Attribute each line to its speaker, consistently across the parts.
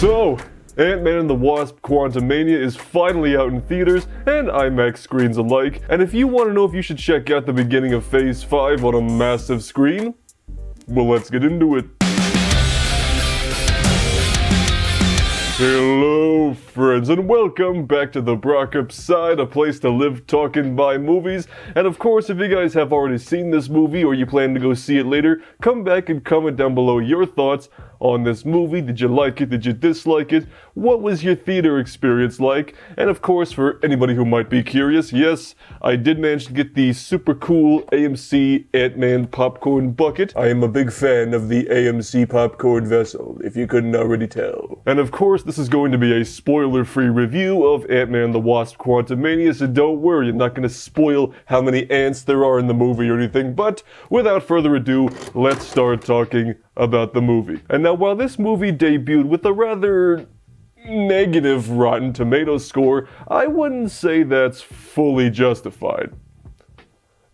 Speaker 1: So, Ant-Man and the Wasp Quantumania is finally out in theaters and IMAX screens alike, and if you want to know if you should check out the beginning of Phase 5 on a massive screen, well, let's get into it. Hello friends, and welcome back to the Brockopp side, a place to live, talk, and buy movies. And of course, if you guys have already seen this movie or you plan to go see it later, come back and comment down below your thoughts on this movie. Did you like it? Did you dislike it? What was your theater experience like? And of course, for anybody who might be curious, yes, I did manage to get the super cool AMC Ant-Man popcorn bucket. I am a big fan of the AMC popcorn vessel, if you couldn't already tell. And of course, this is going to be a spoiler-free review of Ant-Man and the Wasp Quantumania, so don't worry, I'm not going to spoil how many ants there are in the movie or anything, but without further ado, let's start talking about the movie. And now, while this movie debuted with a rather negative Rotten Tomatoes score, I wouldn't say that's fully justified.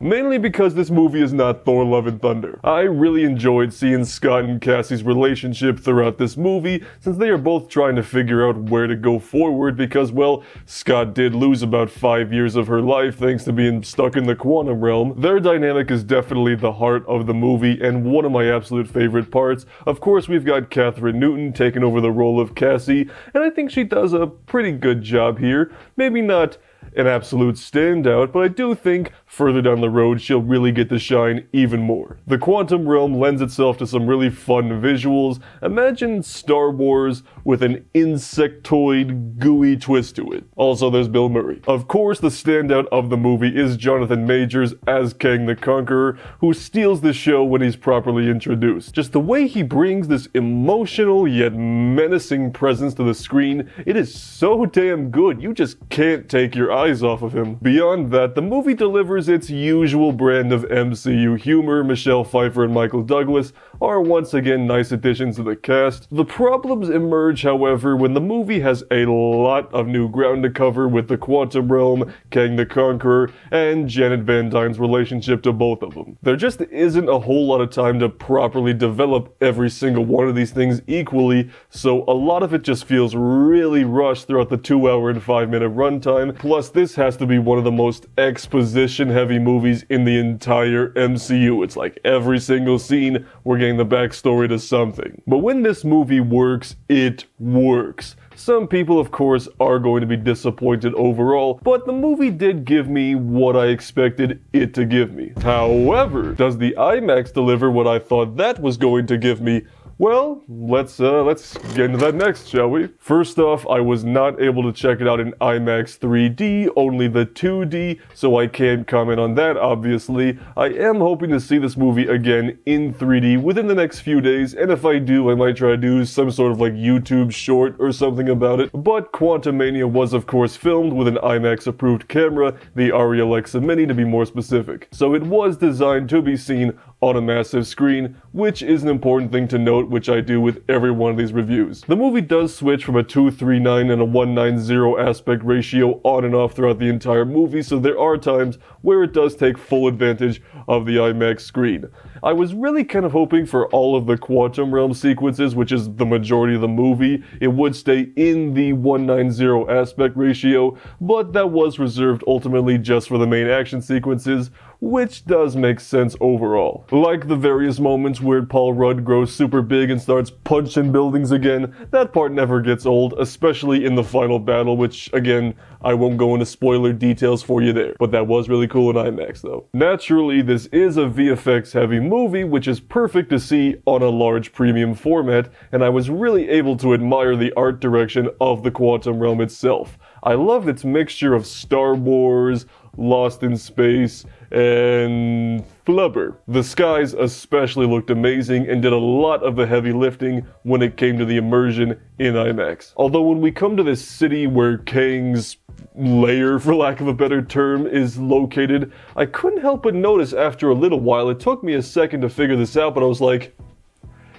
Speaker 1: Mainly because this movie is not Thor: Love and Thunder. I really enjoyed seeing Scott and Cassie's relationship throughout this movie, since they are both trying to figure out where to go forward because, well, Scott did lose about 5 years of her life thanks to being stuck in the quantum realm. Their dynamic is definitely the heart of the movie and one of my absolute favorite parts. Of course, we've got Katherine Newton taking over the role of Cassie, and I think she does a pretty good job here. Maybe not an absolute standout, but I do think further down the road she'll really get to shine even more. The quantum realm lends itself to some really fun visuals. Imagine Star Wars with an insectoid, gooey twist to it. Also, there's Bill Murray. Of course, the standout of the movie is Jonathan Majors as Kang the Conqueror, who steals the show when he's properly introduced. Just the way he brings this emotional yet menacing presence to the screen, it is so damn good, you just can't take your eyes off of him. Beyond that, the movie delivers its usual brand of MCU humor. Michelle Pfeiffer and Michael Douglas are once again nice additions to the cast. The problems emerge, however, when the movie has a lot of new ground to cover with the quantum realm, Kang the Conqueror, and Janet Van Dyne's relationship to both of them. There just isn't a whole lot of time to properly develop every single one of these things equally, so a lot of it just feels really rushed throughout the 2 hour and 5 minute runtime. Plus, this has to be one of the most exposition-heavy movies in the entire MCU. It's like every single scene, we're getting the backstory to something. But when this movie works, it works. Some people, of course, are going to be disappointed overall, but the movie did give me what I expected it to give me. However, does the IMAX deliver what I thought that was going to give me? Well, let's get into that next, shall we? First off, I was not able to check it out in IMAX 3D, only the 2D, so I can't comment on that, obviously. I am hoping to see this movie again in 3D within the next few days, and if I do, I might try to do some sort of like YouTube short or something about it. But Quantumania was of course filmed with an IMAX approved camera, the Arri Alexa Mini to be more specific. So it was designed to be seen on a massive screen, which is an important thing to note, which I do with every one of these reviews. The movie does switch from a 2:3:9 and a 1:9:0 aspect ratio on and off throughout the entire movie, so there are times where it does take full advantage of the IMAX screen. I was really kind of hoping for all of the quantum realm sequences, which is the majority of the movie, it would stay in the 1:9:0 aspect ratio, but that was reserved ultimately just for the main action sequences, which does make sense overall. Like the various moments where Paul Rudd grows super big and starts punching buildings again, that part never gets old, especially in the final battle, which, again, I won't go into spoiler details for you there, but that was really cool in IMAX though. Naturally, this is a VFX heavy movie, which is perfect to see on a large premium format, and I was really able to admire the art direction of the quantum realm itself. I loved its mixture of Star Wars, Lost in Space, and flubber. The skies especially looked amazing and did a lot of the heavy lifting when it came to the immersion in IMAX. Although when we come to this city where Kang's lair, for lack of a better term, is located, I couldn't help but notice after a little while, it took me a second to figure this out, but I was like,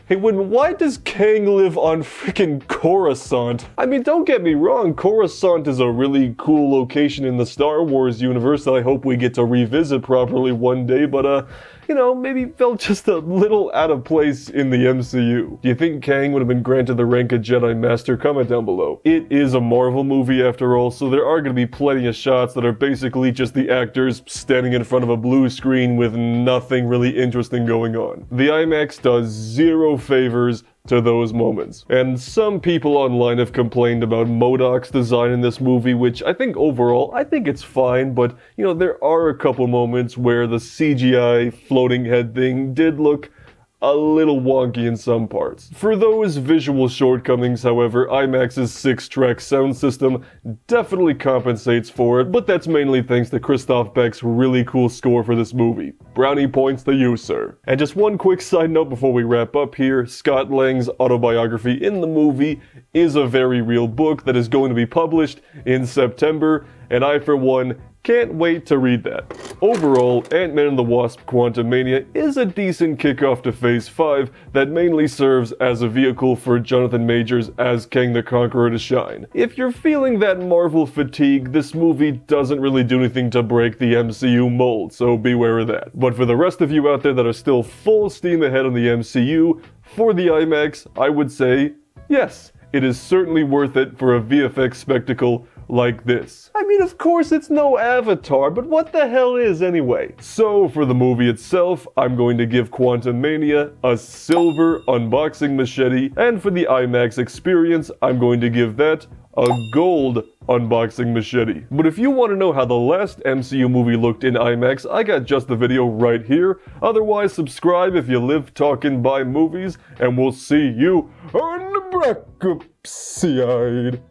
Speaker 1: hey, why does Kang live on freaking Coruscant? I mean, don't get me wrong, Coruscant is a really cool location in the Star Wars universe that I hope we get to revisit properly one day, but you know, maybe felt just a little out of place in the MCU. Do you think Kang would have been granted the rank of Jedi Master? Comment down below. It is a Marvel movie after all, so there are going to be plenty of shots that are basically just the actors standing in front of a blue screen with nothing really interesting going on. The IMAX does zero favors to those moments. And some people online have complained about MODOK's design in this movie, which I think overall, I think it's fine, but, you know, there are a couple moments where the CGI floating head thing did look a little wonky in some parts. For those visual shortcomings, however, IMAX's 6-track sound system definitely compensates for it, but that's mainly thanks to Christoph Beck's really cool score for this movie. Brownie points to you, sir. And just one quick side note before we wrap up here, Scott Lang's autobiography in the movie is a very real book that is going to be published in September, and I, for one, can't wait to read that. Overall, Ant-Man and the Wasp Quantumania is a decent kickoff to Phase 5 that mainly serves as a vehicle for Jonathan Majors as Kang the Conqueror to shine. If you're feeling that Marvel fatigue, this movie doesn't really do anything to break the MCU mold, so beware of that. But for the rest of you out there that are still full steam ahead on the MCU, for the IMAX, I would say, yes, it is certainly worth it for a VFX spectacle like this. I mean, of course it's no Avatar, but what the hell is anyway? So for the movie itself, I'm going to give Quantumania a silver unboxing machete, and for the IMAX experience, I'm going to give that a gold unboxing machete. But if you want to know how the last MCU movie looked in IMAX, I got just the video right here. Otherwise, subscribe if you live talking by movies, and we'll see you on the Brockopp side.